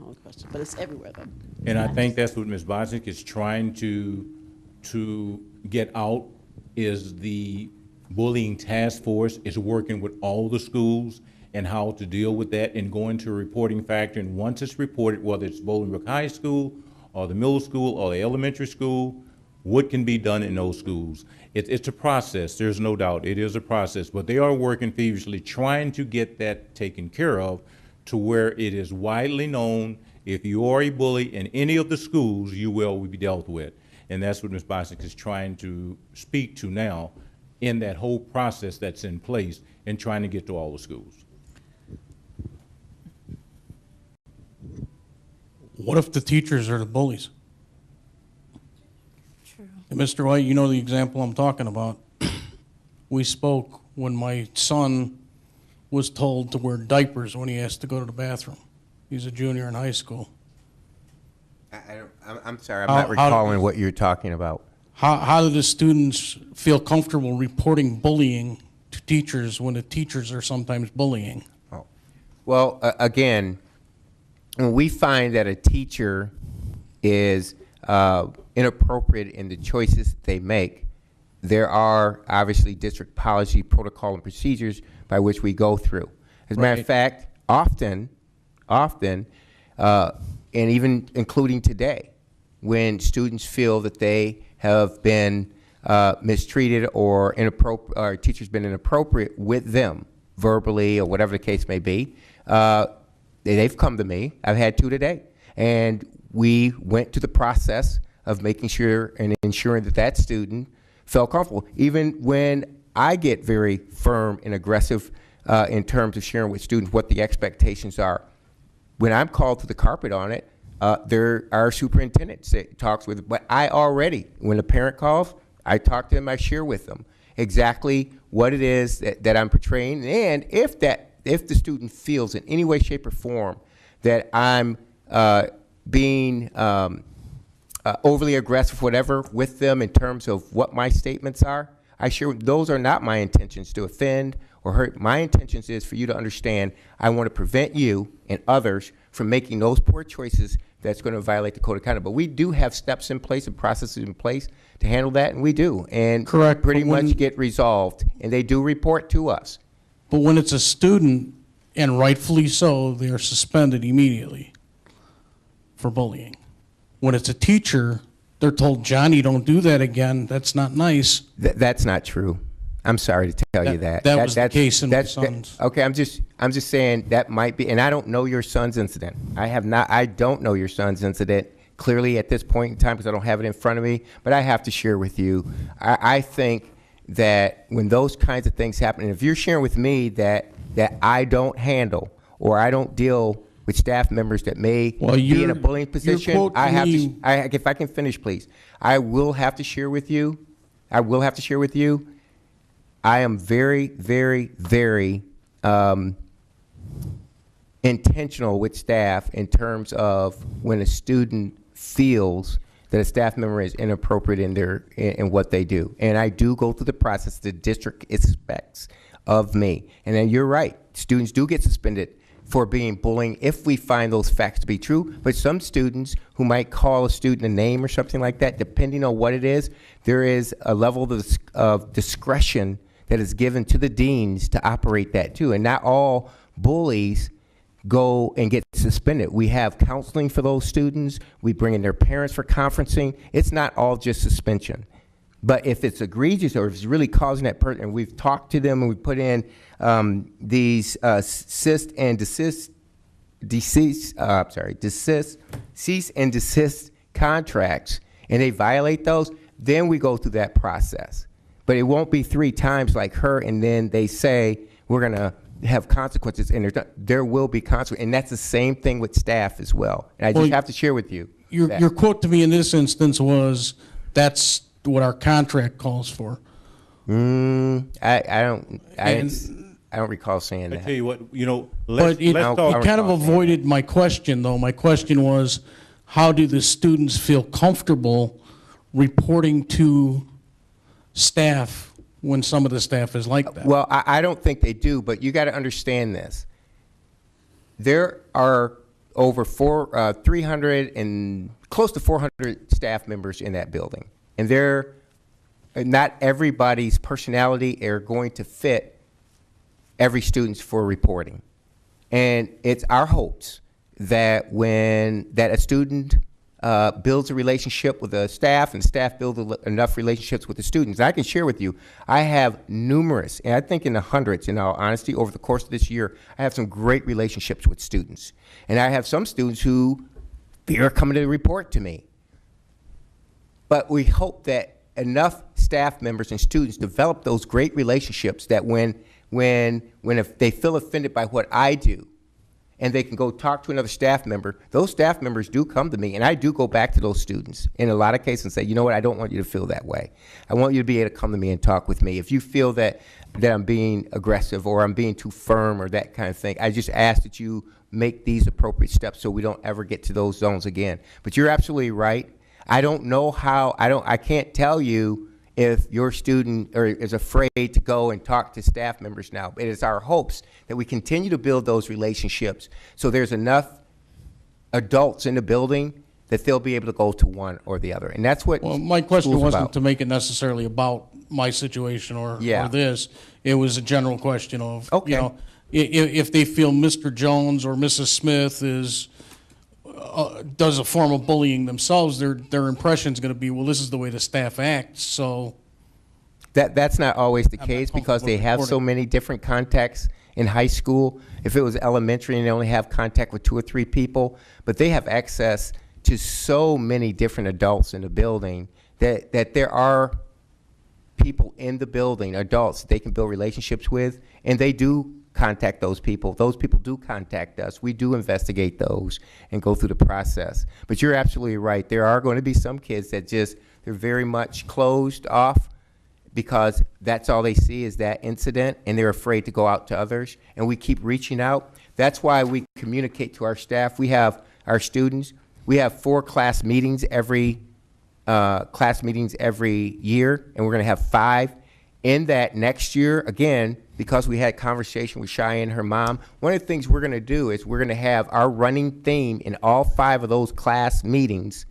only question. But it's everywhere, though. And I think that's what Ms. Bosnick is trying to get out, is the bullying task force is working with all the schools and how to deal with that and going to a reporting factor. And once it's reported, whether it's Bolingbrook High School or the middle school or the elementary school, what can be done in those schools? It's a process, there's no doubt, it is a process, but they are working feverishly trying to get that taken care of to where it is widely known, if you are a bully in any of the schools, you will be dealt with. And that's what Ms. Bosnick is trying to speak to now in that whole process that's in place and trying to get to all the schools. What if the teachers are the bullies? True. And Mr. White, you know the example I'm talking about. We spoke when my son was told to wear diapers when he asked to go to the bathroom. He's a junior in high school. I'm sorry, I'm How- not how- recalling what you're talking about. How do the students feel comfortable reporting bullying to teachers when the teachers are sometimes bullying? Oh. Well, again, when we find that a teacher is inappropriate in the choices that they make, there are obviously district policy, protocol, and procedures by which we go through. As a matter Right. of fact, often, and even including today, when students feel that they have been mistreated or inappropriate, or a teacher's been inappropriate with them, verbally or whatever the case may be, they've come to me. I've had 2 today. And we went to the process of making sure and ensuring that that student felt comfortable. Even when I get very firm and aggressive in terms of sharing with students what the expectations are, when I'm called to the carpet on it, there are superintendents that talks with, but I already, when a parent calls, I talk to them, I share with them exactly what it is that I'm portraying, and if the student feels in any way, shape, or form that I'm being overly aggressive, whatever, with them in terms of what my statements are, those are not my intentions to offend or hurt. My intentions is for you to understand I want to prevent you and others from making those poor choices that's going to violate the code of conduct. But we do have steps in place and processes in place to handle that, and we do. And Correct, pretty but when- much get resolved, and they do report to us. But when it's a student, and rightfully so, they are suspended immediately for bullying. When it's a teacher, they're told, Johnny, don't do that again. That's not nice. That's not true. I'm sorry to tell you that. That was the case in my that's- son's. Okay, I'm just saying that might be, and I don't know your son's incident. I don't know your son's incident clearly at this point in time because I don't have it in front of me, but I have to share with you. I think that when those kinds of things happen, and if you're sharing with me that I don't handle or I don't deal with staff members that may Well, be in a you're- bullying you're position, quoting I have me- to, if I can finish, please. I will have to share with you, I am very, very, very intentional with staff in terms of when a student feels that a staff member is inappropriate in what they do. And I do go through the process the district expects of me. And then you're right, students do get suspended for being bullying if we find those facts to be true. But some students who might call a student a name or something like that, depending on what it is, there is a level of discretion that is given to the deans to operate that too. And not all bullies go and get suspended. We have counseling for those students. We bring in their parents for conferencing. It's not all just suspension. But if it's egregious or if it's really causing that person, and we've talked to them and we put in these cease and desist contracts, and they violate those, then we go through that process. But it won't be 3 times like her, and then they say we're going to have consequences, and there will be consequences. And that's the same thing with staff as well. And I just have to share with you. Your quote to me in this instance was, that's what our contract calls for. I don't recall saying I that. tell you what, But it let's talk. kind of avoided my question, though. My question was, how do the students feel comfortable reporting to staff when some of the staff is like that? Well, I don't think they do, but you got to understand this. There are over 300 and close to 400 staff members in that building. And not everybody's personality are going to fit every student's for reporting. And it's our hopes that that a student builds a relationship with the staff and staff build enough relationships with the students. I can share with you, I have numerous, and I think in the hundreds, in all honesty, over the course of this year, I have some great relationships with students. And I have some students who fear coming to report to me. But we hope that enough staff members and students develop those great relationships that when if they feel offended by what I do, and they can go talk to another staff member, those staff members do come to me, and I do go back to those students in a lot of cases and say, you know what, I don't want you to feel that way. I want you to be able to come to me and talk with me. If you feel that I'm being aggressive or I'm being too firm or that kind of thing, I just ask that you make these appropriate steps so we don't ever get to those zones again. But you're absolutely right. I don't know how, I can't tell you if your student is afraid to go and talk to staff members now. It is our hopes that we continue to build those relationships so there's enough adults in the building that they'll be able to go to one or the other. And that's what Well, my question school's wasn't about. to make it necessarily about my situation or this. It was a general question of, Okay. If they feel Mr. Jones or Mrs. Smith does a form of bullying themselves, their impression is going to be, well, this is the way the staff acts, so. That's not always the I'm not case because they comfortable have so reporting. many different contacts in high school. If it was elementary and they only have contact with 2 or 3 people, but they have access to so many different adults in the building that there are people in the building, adults, they can build relationships with, and they do contact those people. Those people do contact us. We do investigate those and go through the process. But you're absolutely right. There are going to be some kids that they're very much closed off. because that's all they see is that incident, and they're afraid to go out to others. And we keep reaching out. That's why we communicate to our staff. We have our students. We have 4 class meetings every year, and we're going to have 5 in that next year. Again, because we had conversation with Cheyenne and her mom, one of the things we're going to do is we're going to have our running theme in all 5 of those class meetings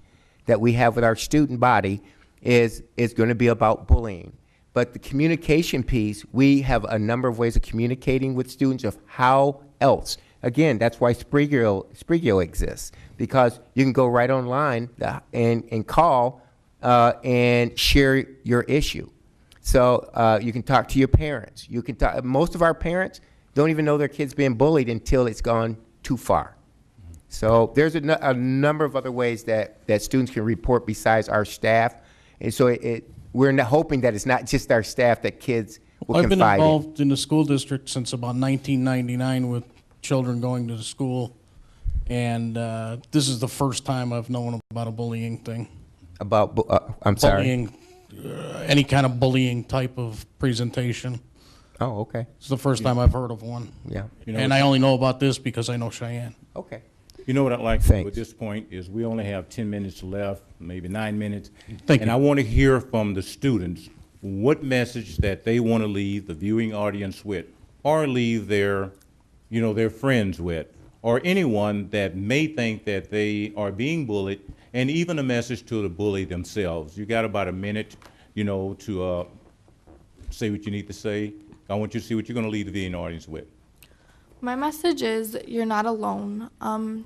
that we have with our student body is going to be about bullying. But the communication piece, we have a number of ways of communicating with students of how else. Again, that's why Sprigio exists, because you can go right online and call and share your issue. So you can talk to your parents. You can talk. Most of our parents don't even know their kid's being bullied until it's gone too far. So there's a number of other ways that students can report besides our staff. And so we're not hoping that it's not just our staff that kids will I've been confide in. involved in the school district since about 1999 with children going to the school. And this is the first time I've known about a bullying thing. I'm sorry. Bullying, any kind of bullying type of presentation. Oh, okay. It's the first time I've heard of one. Yeah. You know, And I only know about this because I know Cheyenne. Okay. You know what I'd like to do Thanks. at this point is we only have 10 minutes left, maybe 9 minutes. Thank And you. I want to hear from the students what message that they want to leave the viewing audience with, or leave their friends with, or anyone that may think that they are being bullied, and even a message to the bully themselves. You got about a minute, to say what you need to say. I want you to see what you're going to leave the viewing audience with. My message is you're not alone.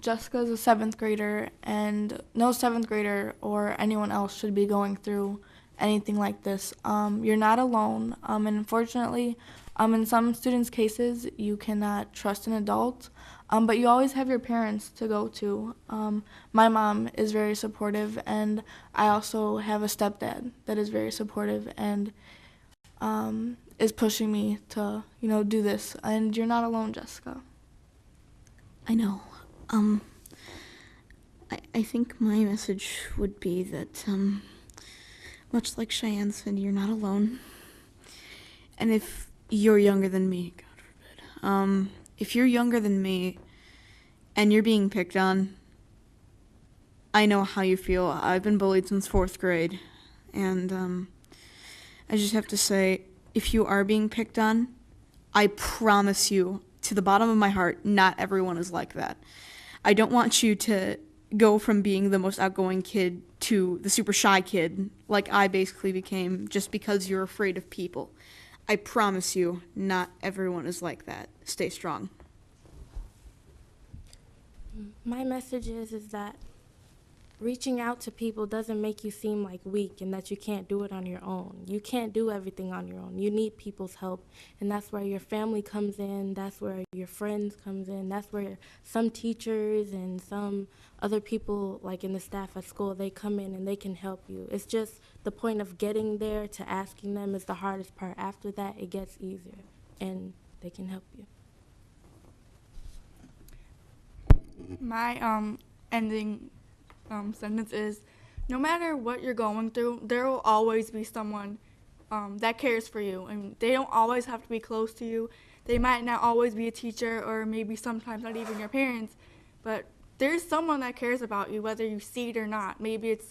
Jessica's a 7th grader, and no 7th grader or anyone else should be going through anything like this. You're not alone, and unfortunately, in some students' cases, you cannot trust an adult, but you always have your parents to go to. My mom is very supportive, and I also have a stepdad that is very supportive and is pushing me to, do this. And you're not alone, Jessica. I know. I think my message would be that, much like Cheyenne said, you're not alone. And if you're younger than me, God forbid, if you're younger than me and you're being picked on, I know how you feel. I've been bullied since 4th grade. And I just have to say, if you are being picked on, I promise you, to the bottom of my heart, not everyone is like that. I don't want you to go from being the most outgoing kid to the super shy kid, like I basically became, just because you're afraid of people. I promise you, not everyone is like that. Stay strong. My message is that reaching out to people doesn't make you seem like weak and that you can't do it on your own. You can't do everything on your own. You need people's help, and that's where your family comes in, that's where your friends comes in, that's where some teachers and some other people, like in the staff at school, they come in and they can help you. It's just the point of getting there to asking them is the hardest part. After that, it gets easier, and they can help you. My ending sentence is, no matter what you're going through, there will always be someone that cares for you. And they don't always have to be close to you. They might not always be a teacher, or maybe sometimes not even your parents, but there's someone that cares about you, whether you see it or not. Maybe it's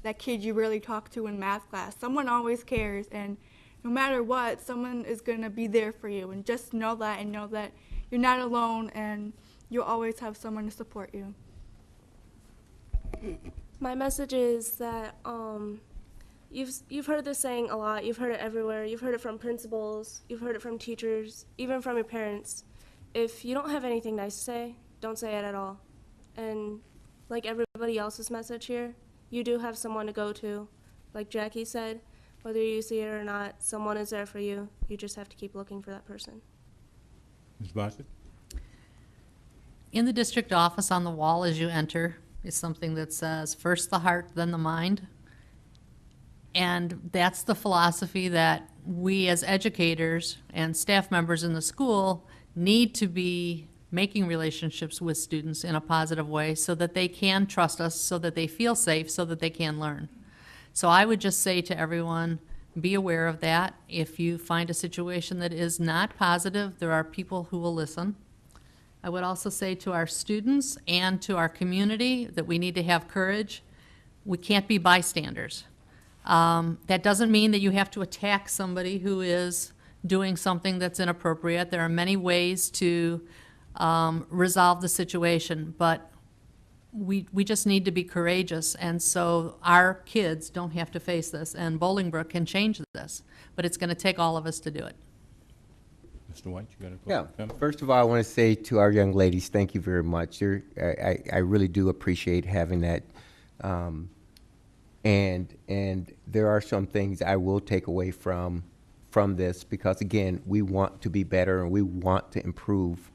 that kid you really talk to in math class. Someone always cares, and no matter what, someone is going to be there for you. And just know that, and know that you're not alone, and you'll always have someone to support you. My message is that you've heard this saying a lot. You've heard it everywhere. You've heard it from principals. You've heard it from teachers, even from your parents. If you don't have anything nice to say, don't say it at all. And like everybody else's message here, you do have someone to go to. Like Jackie said, whether you see it or not, someone is there for you. You just have to keep looking for that person. Ms. Bassett? In the district office on the wall as you enter is something that says, first the heart, then the mind. And that's the philosophy that we as educators and staff members in the school need to be making relationships with students in a positive way so that they can trust us, so that they feel safe, so that they can learn. So I would just say to everyone, be aware of that. If you find a situation that is not positive, there are people who will listen. I would also say to our students and to our community that we need to have courage. We can't be bystanders. That doesn't mean that you have to attack somebody who is doing something that's inappropriate. There are many ways to resolve the situation, but we just need to be courageous, and so our kids don't have to face this, and Bolingbrook can change this, but it's going to take all of us to do it. Mr. White, you got a Yeah, comment? first of all, I want to say to our young ladies, thank you very much. I really do appreciate having that. And there are some things I will take away from this because, again, we want to be better and we want to improve.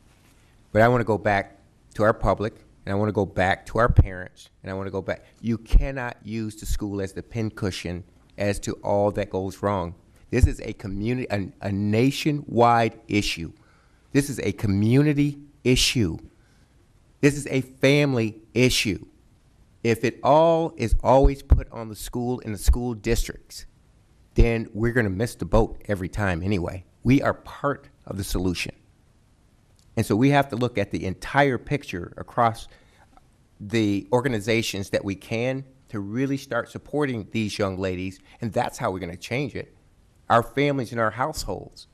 But I want to go back to our public, and I want to go back to our parents, and I want to go back. You cannot use the school as the pincushion as to all that goes wrong. This is a community, a nationwide issue. This is a community issue. This is a family issue. If it all is always put on the school and the school districts, then we're going to miss the boat every time anyway. We are part of the solution. And so we have to look at the entire picture across the organizations that we can to really start supporting these young ladies, and that's how we're going to change it. Our families and our households.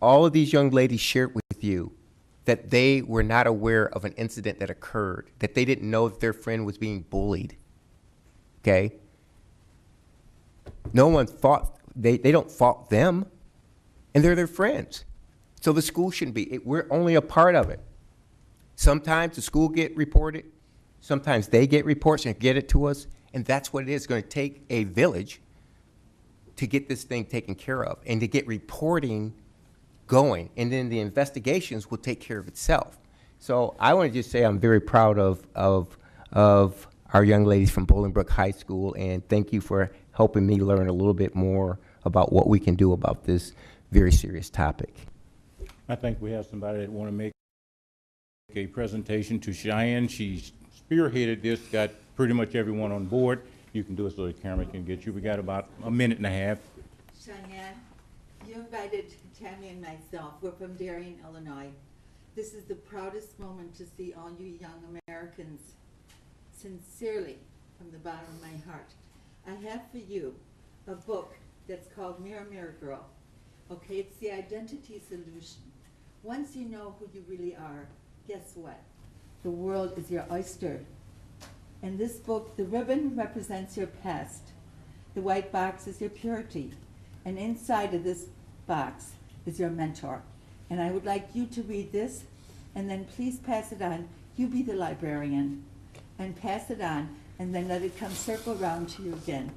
All of these young ladies shared with you that they were not aware of an incident that occurred, that they didn't know that their friend was being bullied, okay? No one fought, they don't fault them, and they're their friends. So the school shouldn't be, we're only a part of it. Sometimes the school get reported, sometimes they get reports and get it to us, and that's what it is. It's going to take a village to get this thing taken care of and to get reporting going, and then the investigations will take care of itself. So I want to just say I'm very proud of our young ladies from Bolingbrook High School, and thank you for helping me learn a little bit more about what we can do about this very serious topic. I think we have somebody that want to make a presentation to Cheyenne. She spearheaded this, got pretty much everyone on board. You can do it so the camera can get you. We got about a minute and a half. Cheyenne, you invited Tammy and myself. We're from Darien, Illinois. This is the proudest moment to see all you young Americans, sincerely, from the bottom of my heart. I have for you a book that's called Mirror, Mirror Girl. Okay, it's the identity solution. Once you know who you really are, guess what? The world is your oyster. In this book, the ribbon represents your past. The white box is your purity. And inside of this box is your mentor. And I would like you to read this, and then please pass it on. You be the librarian, and pass it on, and then let it come circle around to you again.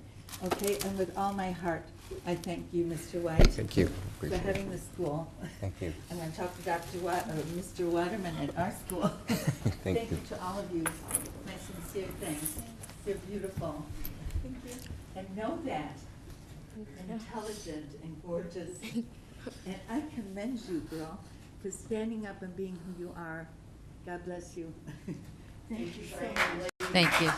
Okay, and with all my heart, I thank you, Mr. White. Thank you. For Appreciate having it. the school. Thank you. I'm going to talk to Mr. Waterman at our school. Thank you you. to all of you. My sincere thanks. You're beautiful. Thank you. And know that. Intelligent and gorgeous. And I commend you, girl, for standing up and being who you are. God bless you. Thank you so much. Thank you.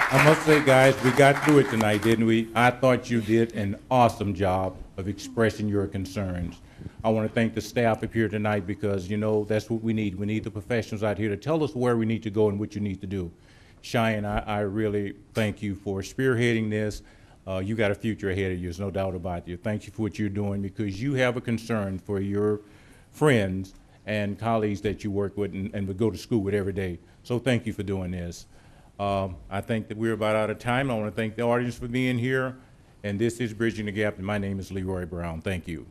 I must say, guys, we got through it tonight, didn't we? I thought you did an awesome job of expressing your concerns. I want to thank the staff up here tonight because, you know, that's what we need. We need the professionals out here to tell us where we need to go and what you need to do. Cheyenne, I really thank you for spearheading this. You got a future ahead of you, there's no doubt about it. Thank you for what you're doing because you have a concern for your friends and colleagues that you work with and would go to school with every day. So thank you for doing this. I think that we're about out of time. I want to thank the audience for being here. And this is Bridging the Gap, and my name is Leroy Brown. Thank you.